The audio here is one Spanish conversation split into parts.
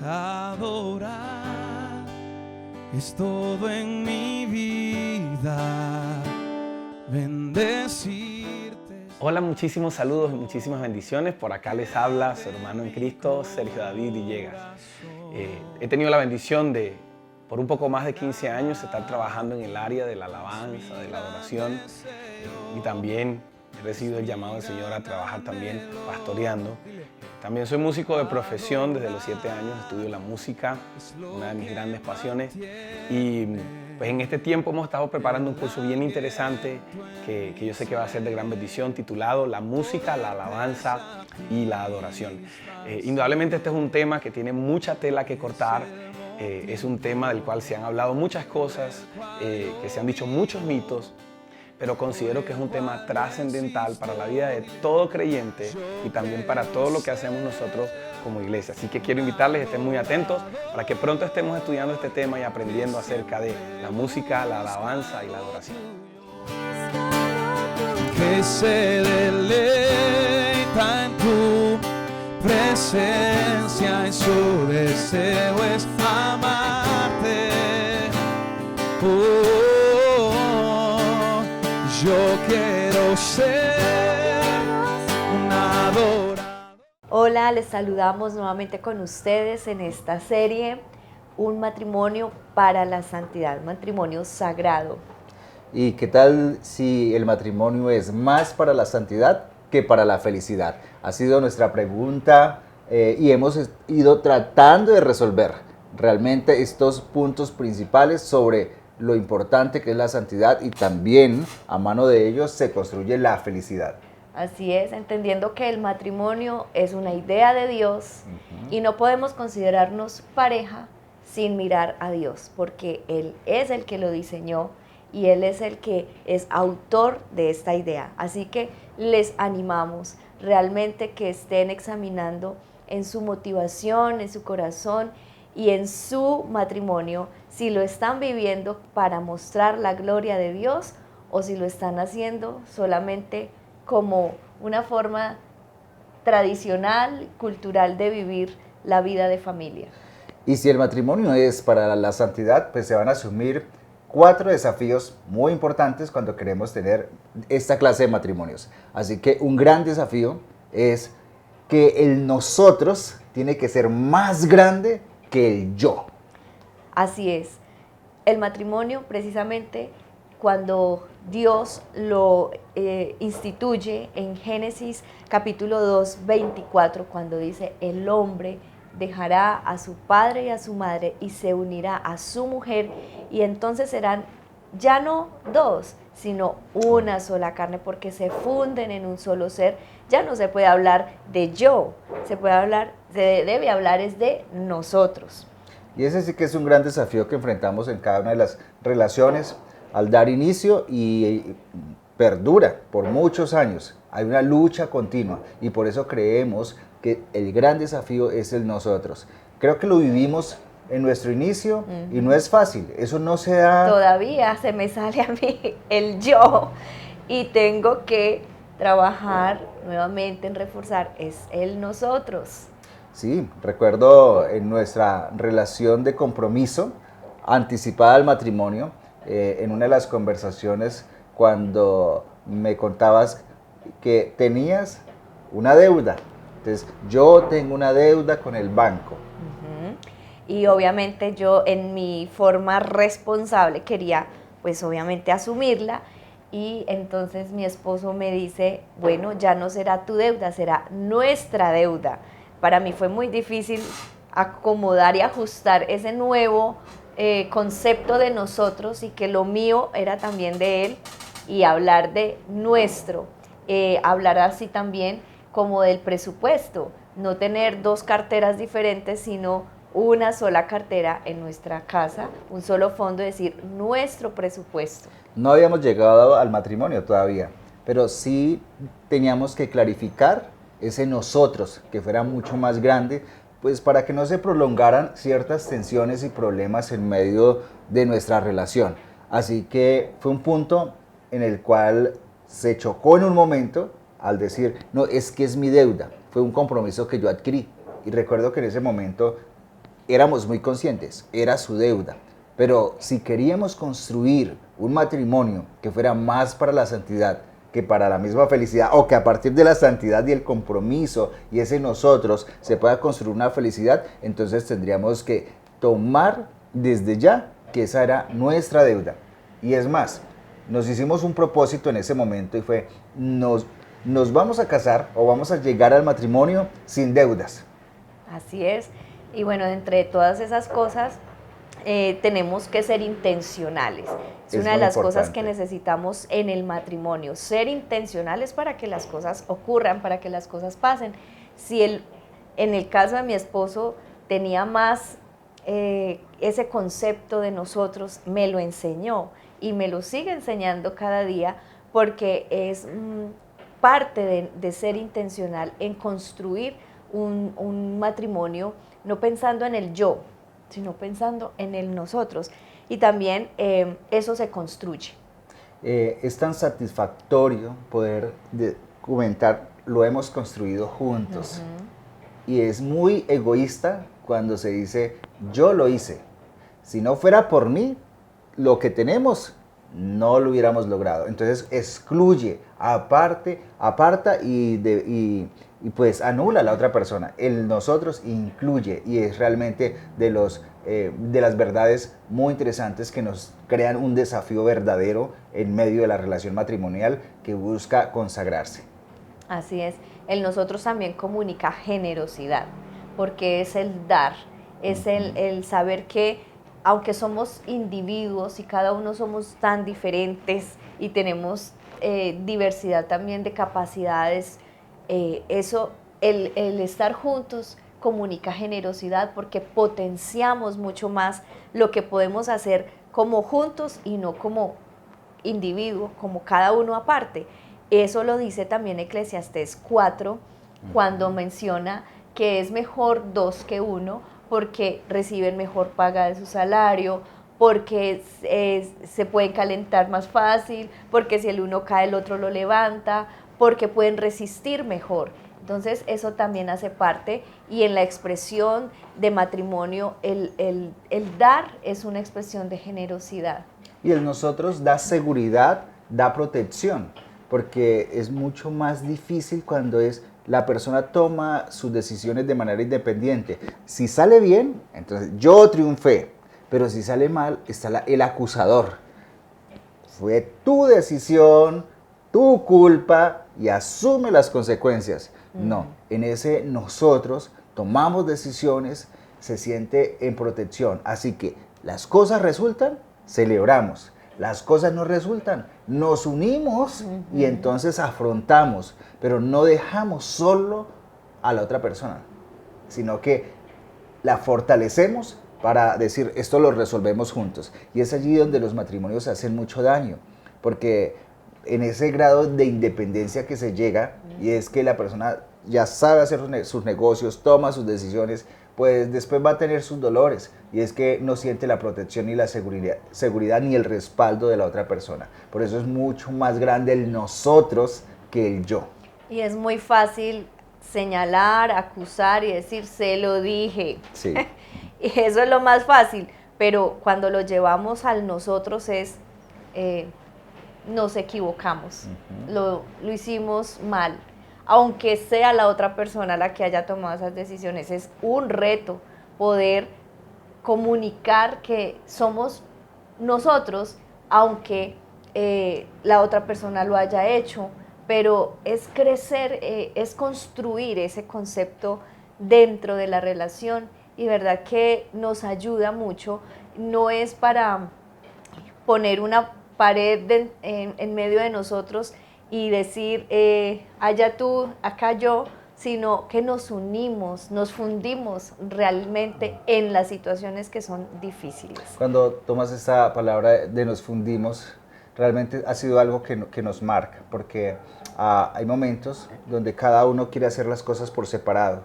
adorar es todo en mi vida, bendecirte. Hola, muchísimos saludos y muchísimas bendiciones. Por acá les habla su hermano en Cristo, Sergio David Villegas. He tenido la bendición de, por un poco más de 15 años, estar trabajando en el área de la alabanza, de la adoración, y también he recibido el llamado del Señor a trabajar también pastoreando. También soy músico de profesión, desde los 7 años estudio la música, una de mis grandes pasiones, y pues en este tiempo hemos estado preparando un curso bien interesante que yo sé que va a ser de gran bendición, titulado La música, la alabanza y la adoración. Indudablemente este es un tema que tiene mucha tela que cortar, es un tema del cual se han hablado muchas cosas, que se han dicho muchos mitos, pero considero que es un tema trascendental para la vida de todo creyente y también para todo lo que hacemos nosotros como iglesia. Así que quiero invitarles, estén muy atentos para que pronto estemos estudiando este tema y aprendiendo acerca de la música, la alabanza y la adoración. Que se deleita en tu presencia y su deseo es amarte. Yo quiero ser un adorador. Hola, les saludamos nuevamente con ustedes en esta serie, Un matrimonio para la santidad, un matrimonio sagrado. ¿Y qué tal si el matrimonio es más para la santidad que para la felicidad? Ha sido nuestra pregunta y hemos ido tratando de resolver realmente estos puntos principales sobre lo importante que es la santidad, y también a mano de ellos se construye la felicidad. Así es, entendiendo que el matrimonio es una idea de Dios y no podemos considerarnos pareja sin mirar a Dios, porque Él es el que lo diseñó y Él es el que es autor de esta idea. Así que les animamos realmente que estén examinando en su motivación, en su corazón y en su matrimonio, si lo están viviendo para mostrar la gloria de Dios o si lo están haciendo solamente como una forma tradicional, cultural de vivir la vida de familia. Y si el matrimonio es para la santidad, pues se van a asumir 4 desafíos muy importantes cuando queremos tener esta clase de matrimonios. Así que un gran desafío es que el nosotros tiene que ser más grande que el yo. Así es. El matrimonio, precisamente, cuando Dios lo instituye en Génesis capítulo 2, 24, cuando dice: el hombre dejará a su padre y a su madre y se unirá a su mujer, y entonces serán ya no 2, sino una sola carne, porque se funden en un solo ser. Ya no se puede hablar de yo, se debe hablar es de nosotros. Y ese sí que es un gran desafío que enfrentamos en cada una de las relaciones al dar inicio, y perdura por muchos años. Hay una lucha continua y por eso creemos que el gran desafío es el nosotros. Creo que lo vivimos en nuestro inicio y no es fácil. Eso no se da. Todavía se me sale a mí el yo y tengo que trabajar nuevamente en reforzar es el nosotros. Sí, recuerdo en nuestra relación de compromiso anticipada al matrimonio, en una de las conversaciones cuando me contabas que tenías una deuda. Entonces, yo tengo una deuda con el banco. Y obviamente yo en mi forma responsable quería pues obviamente asumirla, y entonces mi esposo me dice: bueno, ya no será tu deuda, será nuestra deuda. Para mí fue muy difícil acomodar y ajustar ese nuevo concepto de nosotros, y que lo mío era también de él, y hablar de nuestro, hablar así también como del presupuesto, no tener 2 carteras diferentes, sino una sola cartera en nuestra casa, un solo fondo, es decir, nuestro presupuesto. No habíamos llegado al matrimonio todavía, pero sí teníamos que clarificar ese nosotros, que fuera mucho más grande, pues para que no se prolongaran ciertas tensiones y problemas en medio de nuestra relación. Así que fue un punto en el cual se chocó en un momento al decir: no, es que es mi deuda, fue un compromiso que yo adquirí. Y recuerdo que en ese momento éramos muy conscientes, era su deuda. Pero si queríamos construir un matrimonio que fuera más para la santidad que para la misma felicidad, o que a partir de la santidad y el compromiso y ese nosotros se pueda construir una felicidad, entonces tendríamos que tomar desde ya que esa era nuestra deuda. Y es más, nos hicimos un propósito en ese momento y fue, nos vamos a casar o vamos a llegar al matrimonio sin deudas. Así es. Y bueno, entre todas esas cosas, tenemos que ser intencionales. Es una de las cosas que necesitamos en el matrimonio, ser intencionales para que las cosas ocurran, para que las cosas pasen. Si en el caso de mi esposo tenía más ese concepto de nosotros, me lo enseñó y me lo sigue enseñando cada día, porque es parte de ser intencional en construir un matrimonio, no pensando en el yo, sino pensando en el nosotros. Y también eso se construye. Es tan satisfactorio poder comentar, lo hemos construido juntos. Y es muy egoísta cuando se dice, yo lo hice. Si no fuera por mí, lo que tenemos no lo hubiéramos logrado. Entonces excluye, aparta y pues anula a la otra persona. El nosotros incluye, y es realmente de las verdades muy interesantes que nos crean un desafío verdadero en medio de la relación matrimonial que busca consagrarse. Así es. El nosotros también comunica generosidad, porque es el dar, es el saber que aunque somos individuos y cada uno somos tan diferentes y tenemos diversidad también de capacidades, el estar juntos comunica generosidad, porque potenciamos mucho más lo que podemos hacer como juntos y no como individuo, como cada uno aparte. Eso lo dice también Eclesiastés 4, cuando menciona que es mejor 2 que 1, porque reciben mejor paga de su salario, porque se pueden calentar más fácil, porque si el uno cae el otro lo levanta, porque pueden resistir mejor. Entonces eso también hace parte, y en la expresión de matrimonio el dar es una expresión de generosidad. Y el nosotros da seguridad, da protección, porque es mucho más difícil cuando la persona toma sus decisiones de manera independiente. Si sale bien, entonces yo triunfé, pero si sale mal, está el acusador. Fue tu decisión, tu culpa, y asume las consecuencias. No, en ese nosotros tomamos decisiones, se siente en protección. Así que las cosas resultan, celebramos. Las cosas no resultan, nos unimos y entonces afrontamos, pero no dejamos solo a la otra persona, sino que la fortalecemos para decir, esto lo resolvemos juntos. Y es allí donde los matrimonios hacen mucho daño, porque en ese grado de independencia que se llega, y es que la persona ya sabe hacer sus negocios, toma sus decisiones, pues después va a tener sus dolores, y es que no siente la protección ni la seguridad ni el respaldo de la otra persona. Por eso es mucho más grande el nosotros que el yo. Y es muy fácil señalar, acusar y decir, se lo dije. Sí. Y eso es lo más fácil, pero cuando lo llevamos al nosotros nos equivocamos, lo hicimos mal. Aunque sea la otra persona la que haya tomado esas decisiones, es un reto poder comunicar que somos nosotros, aunque la otra persona lo haya hecho, pero es crecer, es construir ese concepto dentro de la relación, y verdad que nos ayuda mucho. No es para poner una pared en medio de nosotros y decir, allá tú, acá yo, sino que nos unimos, nos fundimos realmente en las situaciones que son difíciles. Cuando tomas esa palabra de nos fundimos, realmente ha sido algo que nos marca, porque hay momentos donde cada uno quiere hacer las cosas por separado,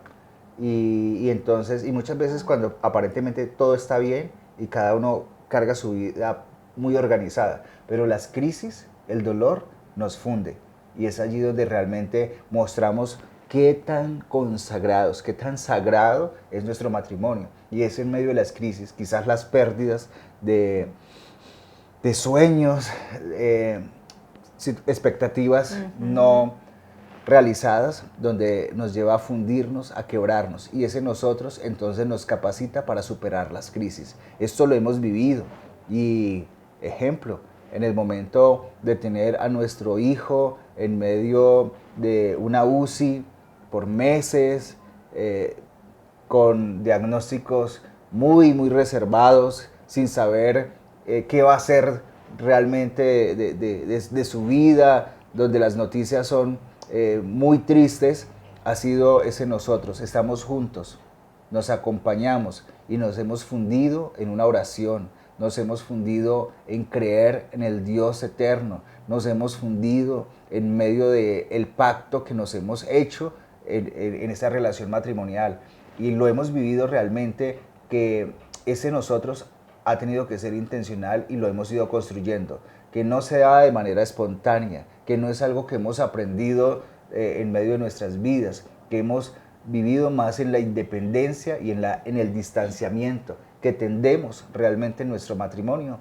y entonces, y muchas veces cuando aparentemente todo está bien y cada uno carga su vida muy organizada, pero las crisis, el dolor nos funde, y es allí donde realmente mostramos qué tan consagrados, qué tan sagrado es nuestro matrimonio. Y es en medio de las crisis, quizás las pérdidas de sueños, expectativas no realizadas, donde nos lleva a fundirnos, a quebrarnos, y ese nosotros entonces nos capacita para superar las crisis. Esto lo hemos vivido, y ejemplo, en el momento de tener a nuestro hijo en medio de una UCI por meses, con diagnósticos muy reservados, sin saber qué va a ser realmente de su vida, donde las noticias son muy tristes, ha sido ese nosotros. Estamos juntos, nos acompañamos y nos hemos fundido en una oración, nos hemos fundido en creer en el Dios eterno, nos hemos fundido en medio del pacto que nos hemos hecho en esta relación matrimonial, y lo hemos vivido realmente, que ese nosotros ha tenido que ser intencional y lo hemos ido construyendo, que no se da de manera espontánea, que no es algo que hemos aprendido en medio de nuestras vidas, que hemos vivido más en la independencia y en el distanciamiento, que tendemos realmente en nuestro matrimonio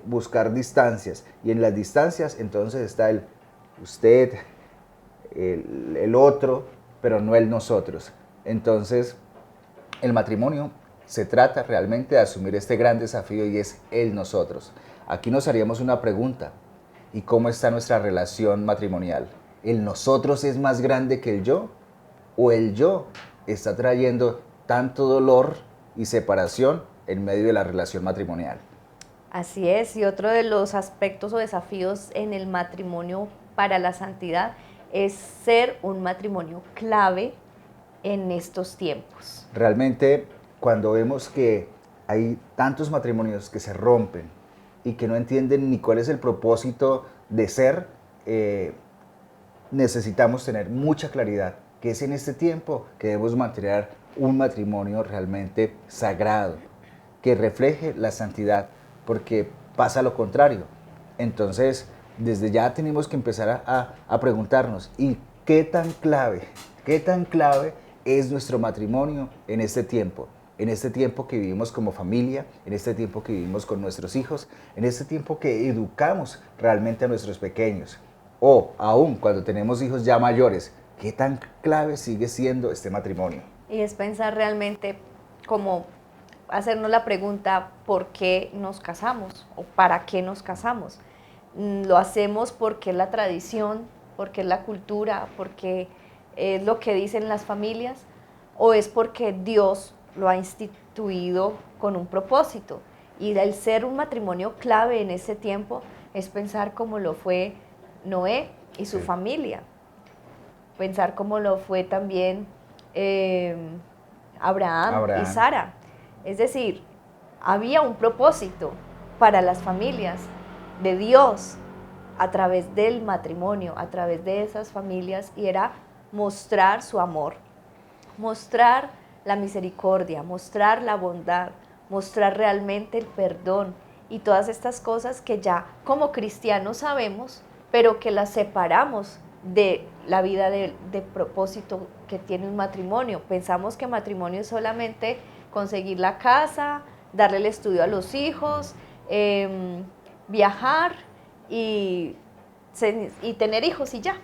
buscar distancias, y en las distancias entonces está el usted, el otro, pero no el nosotros. Entonces el matrimonio se trata realmente de asumir este gran desafío, y es el nosotros. Aquí nos haríamos una pregunta: ¿y cómo está nuestra relación matrimonial? ¿El nosotros es más grande que el yo? ¿O el yo está trayendo tanto dolor y separación en medio de la relación matrimonial? Así es, y otro de los aspectos o desafíos en el matrimonio para la santidad es ser un matrimonio clave en estos tiempos. Realmente, cuando vemos que hay tantos matrimonios que se rompen y que no entienden ni cuál es el propósito de ser, necesitamos tener mucha claridad, que es en este tiempo que debemos mantener un matrimonio realmente sagrado, que refleje la santidad, porque pasa lo contrario. Entonces, desde ya tenemos que empezar a preguntarnos: ¿y qué tan clave es nuestro matrimonio en este tiempo? En este tiempo que vivimos como familia, en este tiempo que vivimos con nuestros hijos, en este tiempo que educamos realmente a nuestros pequeños, o aún cuando tenemos hijos ya mayores, ¿qué tan clave sigue siendo este matrimonio? Y es pensar realmente como hacernos la pregunta: ¿por qué nos casamos? ¿O para qué nos casamos? ¿Lo hacemos porque es la tradición, porque es la cultura, porque es lo que dicen las familias? ¿O es porque Dios lo ha instituido con un propósito? Y el ser un matrimonio clave en ese tiempo es pensar como lo fue Noé y su familia, pensar como lo fue también Abraham y Sara. Es decir, había un propósito para las familias de Dios a través del matrimonio, a través de esas familias, y era mostrar su amor, mostrar la misericordia, mostrar la bondad, mostrar realmente el perdón y todas estas cosas que ya como cristianos sabemos, pero que las separamos de la vida de propósito que tiene un matrimonio. Pensamos que matrimonio es solamente conseguir la casa, darle el estudio a los hijos, viajar y tener hijos y ya.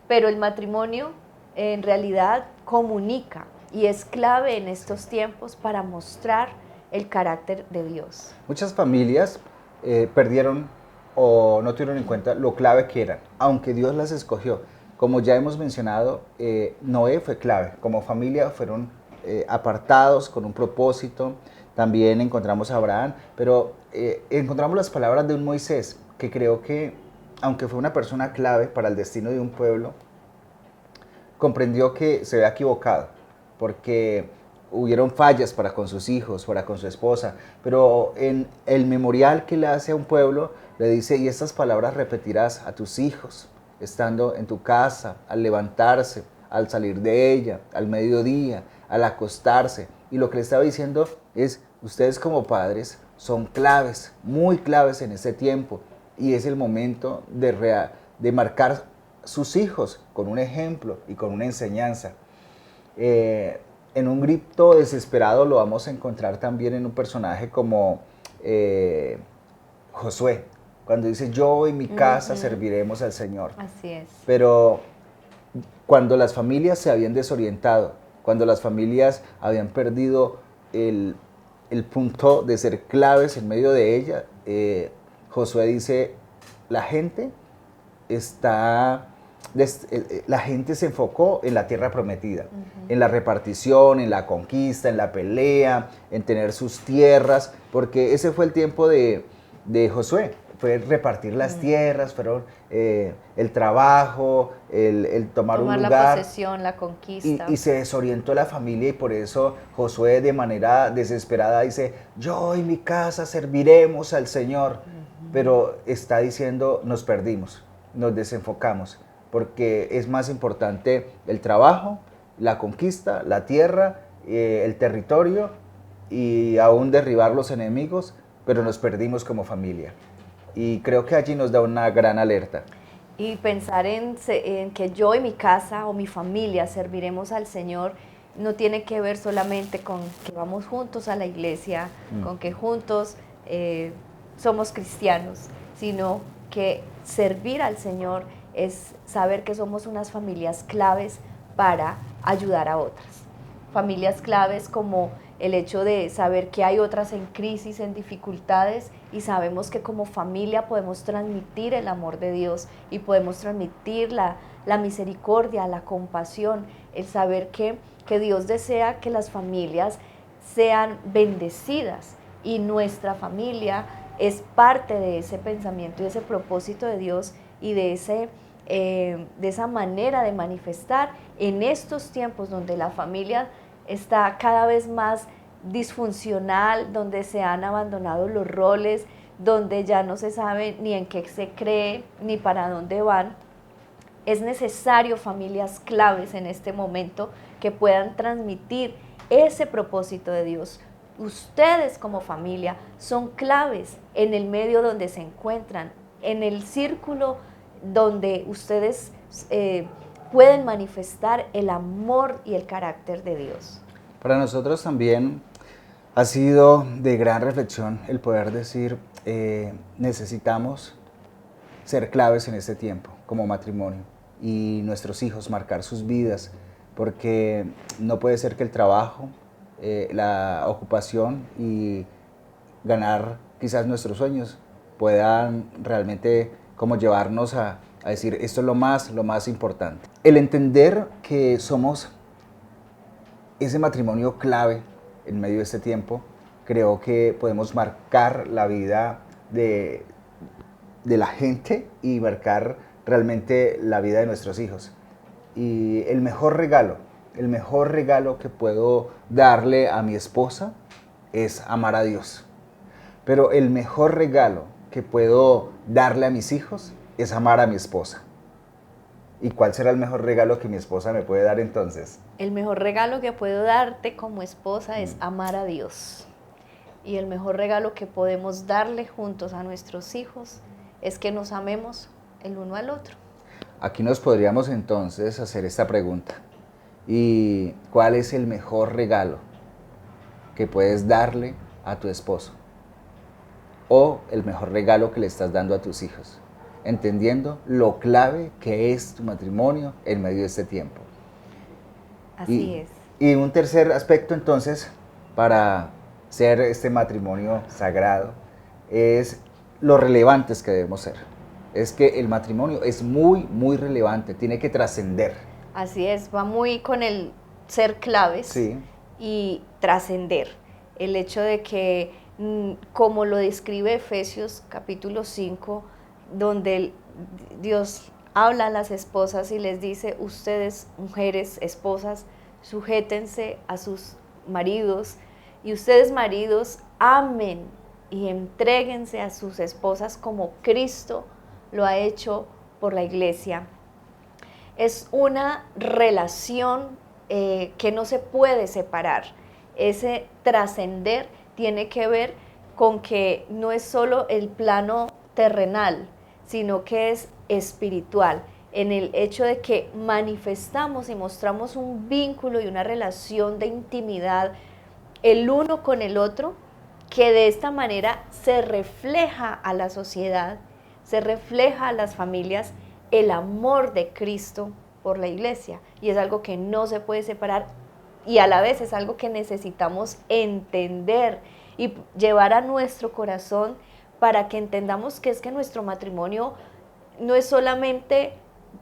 Pero el matrimonio en realidad comunica y es clave en estos tiempos para mostrar el carácter de Dios. Muchas familias perdieron o no tuvieron en cuenta lo clave que eran, aunque Dios las escogió. Como ya hemos mencionado, Noé fue clave. Como familia fueron apartados con un propósito. También encontramos a Abraham, pero encontramos las palabras de un Moisés, que creo que, aunque fue una persona clave para el destino de un pueblo, comprendió que se había equivocado, porque hubieron fallas para con sus hijos, para con su esposa, pero en el memorial que le hace a un pueblo, le dice: y estas palabras repetirás a tus hijos, estando en tu casa, al levantarse, al salir de ella, al mediodía, al acostarse. Y lo que le estaba diciendo es: ustedes como padres son claves, muy claves en este tiempo, y es el momento de marcar sus hijos con un ejemplo y con una enseñanza. En un grito desesperado lo vamos a encontrar también en un personaje como Josué, cuando dice yo y mi casa serviremos al Señor. Así es. Pero cuando las familias se habían desorientado, cuando las familias habían perdido el punto de ser claves en medio de ella, Josué dice, la gente se enfocó en la tierra prometida, en la repartición, en la conquista, en la pelea, en tener sus tierras, porque ese fue el tiempo de Josué, fue repartir las tierras, fueron el trabajo, el tomar un lugar. La posesión, la conquista. Y se desorientó la familia y por eso Josué de manera desesperada dice, yo y mi casa serviremos al Señor. Pero está diciendo, nos perdimos, nos desenfocamos, porque es más importante el trabajo, la conquista, la tierra, el territorio y aún derribar los enemigos, pero nos perdimos como familia. Y creo que allí nos da una gran alerta. Y pensar en que yo y mi casa o mi familia serviremos al Señor no tiene que ver solamente con que vamos juntos a la iglesia, con que juntos somos cristianos, sino que servir al Señor es saber que somos unas familias claves para ayudar a otras. Familias claves como el hecho de saber que hay otras en crisis, en dificultades, y sabemos que como familia podemos transmitir el amor de Dios y podemos transmitir la misericordia, la compasión, el saber que Dios desea que las familias sean bendecidas y nuestra familia es parte de ese pensamiento y ese propósito de Dios y de esa manera de manifestar en estos tiempos donde la familia está cada vez más disfuncional, donde se han abandonado los roles, donde ya no se sabe ni en qué se cree ni para dónde van. Es necesario familias claves en este momento que puedan transmitir ese propósito de Dios. Ustedes como familia son claves en el medio donde se encuentran, en el círculo donde ustedes pueden manifestar el amor y el carácter de Dios. Para nosotros también ha sido de gran reflexión el poder decir, necesitamos ser claves en este tiempo como matrimonio y nuestros hijos marcar sus vidas, porque no puede ser que el trabajo, la ocupación y ganar quizás nuestros sueños puedan realmente como llevarnos a decir esto es lo más importante. El entender que somos ese matrimonio clave en medio de este tiempo, creo que podemos marcar la vida de la gente y marcar realmente la vida de nuestros hijos. Y el mejor regalo que puedo darle a mi esposa es amar a Dios. Pero el mejor regalo que puedo darle a mis hijos es amar a mi esposa. ¿Y cuál será el mejor regalo que mi esposa me puede dar entonces? El mejor regalo que puedo darte como esposa es amar a Dios. Y el mejor regalo que podemos darle juntos a nuestros hijos es que nos amemos el uno al otro. Aquí nos podríamos entonces hacer esta pregunta. ¿Y cuál es el mejor regalo que puedes darle a tu esposo? ¿O el mejor regalo que le estás dando a tus hijos? Entendiendo lo clave que es tu matrimonio en medio de este tiempo. Así es. Y un tercer aspecto entonces para ser este matrimonio sagrado es lo relevantes que debemos ser. Es que el matrimonio es muy relevante, tiene que trascender. Así es, va muy con el ser claves Sí. y trascender. El hecho de que, como lo describe Efesios capítulo 5, donde Dios habla a las esposas y les dice, ustedes, mujeres, esposas, sujétense a sus maridos, y ustedes, maridos, amen y entréguense a sus esposas como Cristo lo ha hecho por la iglesia. Es una relación que no se puede separar. Ese trascender tiene que ver con que no es solo el plano terrenal, sino que es espiritual. en el hecho de que manifestamos y mostramos un vínculo y una relación de intimidad el uno con el otro, que de esta manera se refleja a la sociedad, se refleja a las familias el amor de Cristo por la iglesia, y es algo que no se puede separar, y a la vez es algo que necesitamos entender y llevar a nuestro corazón para que entendamos que es que nuestro matrimonio no es solamente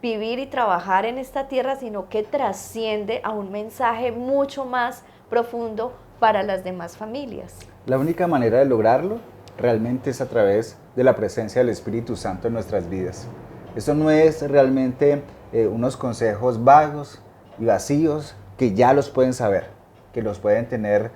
vivir y trabajar en esta tierra, sino que trasciende a un mensaje mucho más profundo para las demás familias. La única manera de lograrlo realmente es a través de la presencia del Espíritu Santo en nuestras vidas. Esto no es realmente unos consejos vagos y vacíos que ya los pueden saber, que los pueden tener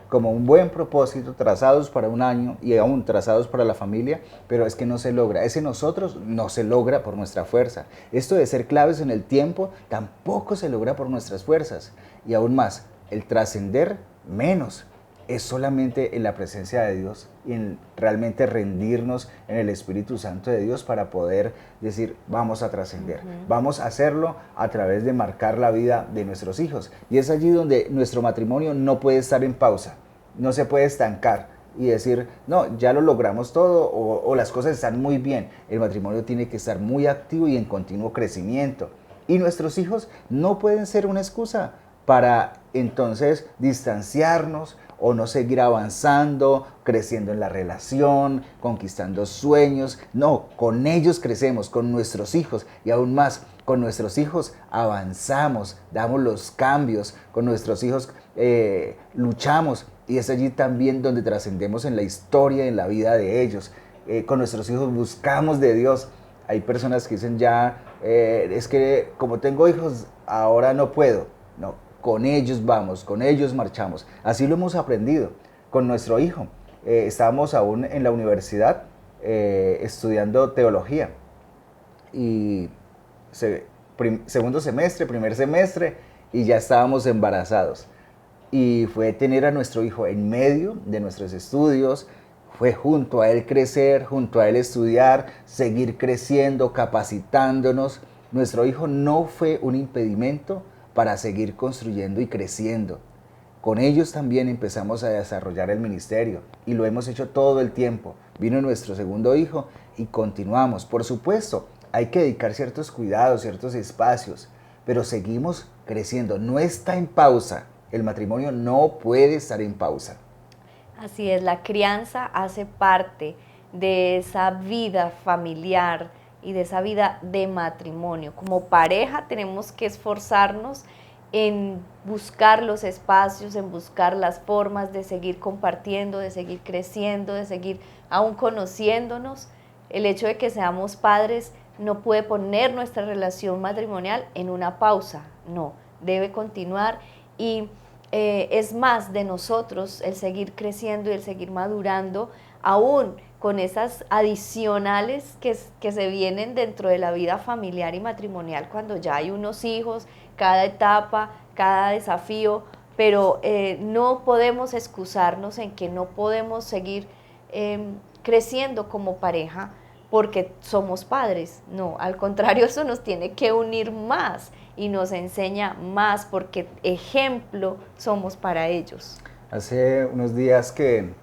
como un buen propósito, trazados para un año y aún trazados para la familia, pero es que no se logra. Ese nosotros no se logra por nuestra fuerza. Esto de ser claves en el tiempo tampoco se logra por nuestras fuerzas. Y aún más, el trascender menos. Es solamente en la presencia de Dios y en realmente rendirnos en el Espíritu Santo de Dios para poder decir, vamos a trascender. Vamos a hacerlo a través de marcar la vida de nuestros hijos. Y es allí donde nuestro matrimonio no puede estar en pausa, no se puede estancar y decir, no, ya lo logramos todo o las cosas están muy bien. El matrimonio tiene que estar muy activo y en continuo crecimiento. Y nuestros hijos no pueden ser una excusa para entonces distanciarnos o no seguir avanzando, creciendo en la relación, conquistando sueños. No, con ellos crecemos, con nuestros hijos, y aún más, con nuestros hijos avanzamos, damos los cambios, con nuestros hijos luchamos, y es allí también donde trascendemos en la historia, en la vida de ellos. Con nuestros hijos buscamos de Dios. Hay personas que dicen ya, es que como tengo hijos, ahora no puedo. No. Con ellos vamos, con ellos marchamos. Así lo hemos aprendido con nuestro hijo. Estábamos aún en la universidad estudiando teología. Y segundo semestre, primer semestre, y ya estábamos embarazados. Y fue tener a nuestro hijo en medio de nuestros estudios, fue junto a él crecer, junto a él estudiar, seguir creciendo, capacitándonos. Nuestro hijo no fue un impedimento para seguir construyendo y creciendo. Con ellos también empezamos a desarrollar el ministerio y lo hemos hecho todo el tiempo. Vino nuestro segundo hijo y continuamos. Por supuesto, hay que dedicar ciertos cuidados, ciertos espacios, pero seguimos creciendo. No está en pausa. El matrimonio no puede estar en pausa. Así es, la crianza hace parte de esa vida familiar y de esa vida de matrimonio. Como pareja tenemos que esforzarnos en buscar los espacios, en buscar las formas de seguir compartiendo, de seguir creciendo, de seguir aún conociéndonos. El hecho de que seamos padres no puede poner nuestra relación matrimonial en una pausa, no, debe continuar, y es más de nosotros el seguir creciendo y el seguir madurando, aún con esas adicionales que se vienen dentro de la vida familiar y matrimonial cuando ya hay unos hijos, cada etapa, cada desafío, pero no podemos excusarnos en que no podemos seguir creciendo como pareja porque somos padres. No, al contrario, eso nos tiene que unir más y nos enseña más porque ejemplo somos para ellos. Hace unos días que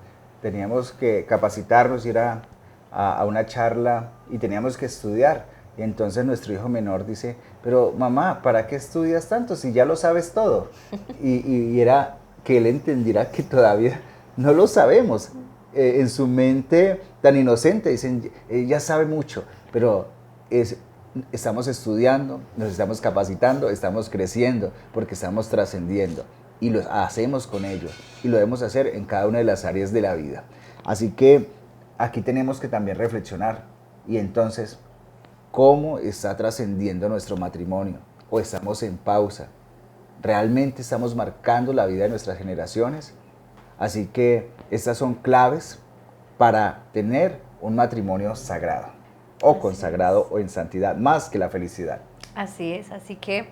teníamos que capacitarnos, ir a una charla y teníamos que estudiar. Y entonces nuestro hijo menor dice, pero mamá, ¿para qué estudias tanto si ya lo sabes todo? Y era que él entendiera que todavía no lo sabemos. En su mente tan inocente dicen, ya sabe mucho, pero estamos estudiando, nos estamos capacitando, estamos creciendo, porque estamos trascendiendo. Y lo hacemos con ello, y lo debemos hacer en cada una de las áreas de la vida. Así que aquí tenemos que también reflexionar, y entonces, ¿cómo está trascendiendo nuestro matrimonio? ¿O estamos en pausa? ¿Realmente estamos marcando la vida de nuestras generaciones? Así que estas son claves para tener un matrimonio sagrado, o consagrado o en santidad, más que la felicidad. Así es, así que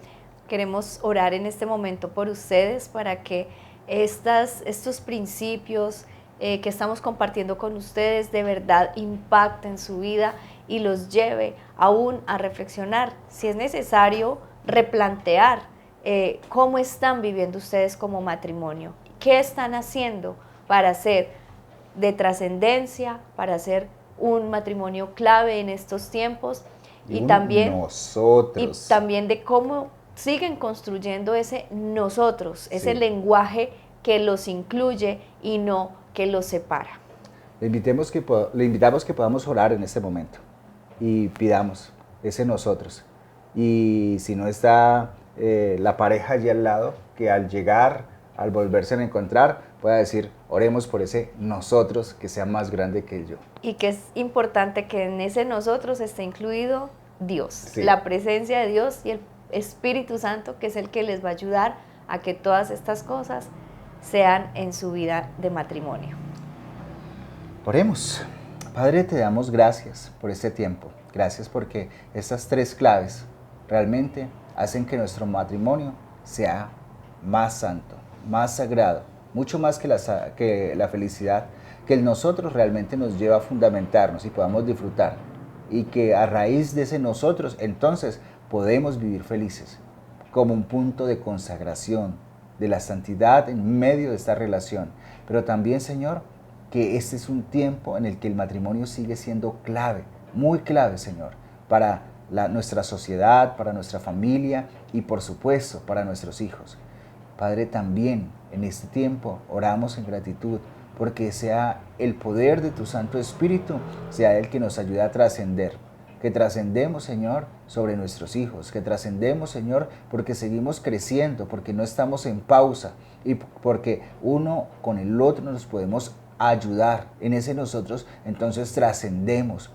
queremos orar en este momento por ustedes para que estos principios que estamos compartiendo con ustedes de verdad impacten su vida y los lleve aún a reflexionar, si es necesario replantear cómo están viviendo ustedes como matrimonio, qué están haciendo para ser de trascendencia, para ser un matrimonio clave en estos tiempos y también de cómo siguen construyendo ese nosotros, ese lenguaje que los incluye y no que los separa. Le invitamos que podamos orar en este momento y pidamos ese nosotros. Y si no está la pareja allí al lado, que al llegar, al volverse a encontrar, pueda decir, oremos por ese nosotros que sea más grande que el yo. Y que es importante que en ese nosotros esté incluido Dios, Sí. la presencia de Dios y el Espíritu Santo, que es el que les va a ayudar a que todas estas cosas sean en su vida de matrimonio. Oremos. Padre, te damos gracias por este tiempo. Gracias porque estas 3 claves realmente hacen que nuestro matrimonio sea más santo, más sagrado, mucho más que la felicidad, que el nosotros realmente nos lleva a fundamentarnos y podamos disfrutar. Y que a raíz de ese nosotros, entonces, podemos vivir felices, como un punto de consagración, de la santidad en medio de esta relación. Pero también, Señor, que este es un tiempo en el que el matrimonio sigue siendo clave, muy clave, Señor, para nuestra sociedad, para nuestra familia y, por supuesto, para nuestros hijos. Padre, también en este tiempo oramos en gratitud porque sea el poder de tu Santo Espíritu, sea el que nos ayude a trascender. Que trascendemos, Señor, sobre nuestros hijos, que trascendemos, Señor, porque seguimos creciendo, porque no estamos en pausa y porque uno con el otro nos podemos ayudar en ese nosotros, entonces trascendemos.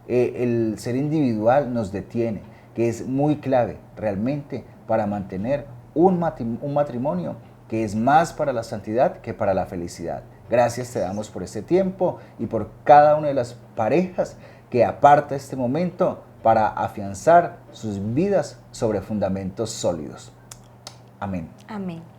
El ser individual nos detiene, que es muy clave realmente para mantener un matrimonio que es más para la santidad que para la felicidad. Gracias te damos por este tiempo y por cada una de las parejas que aparta este momento para afianzar sus vidas sobre fundamentos sólidos. Amén. Amén.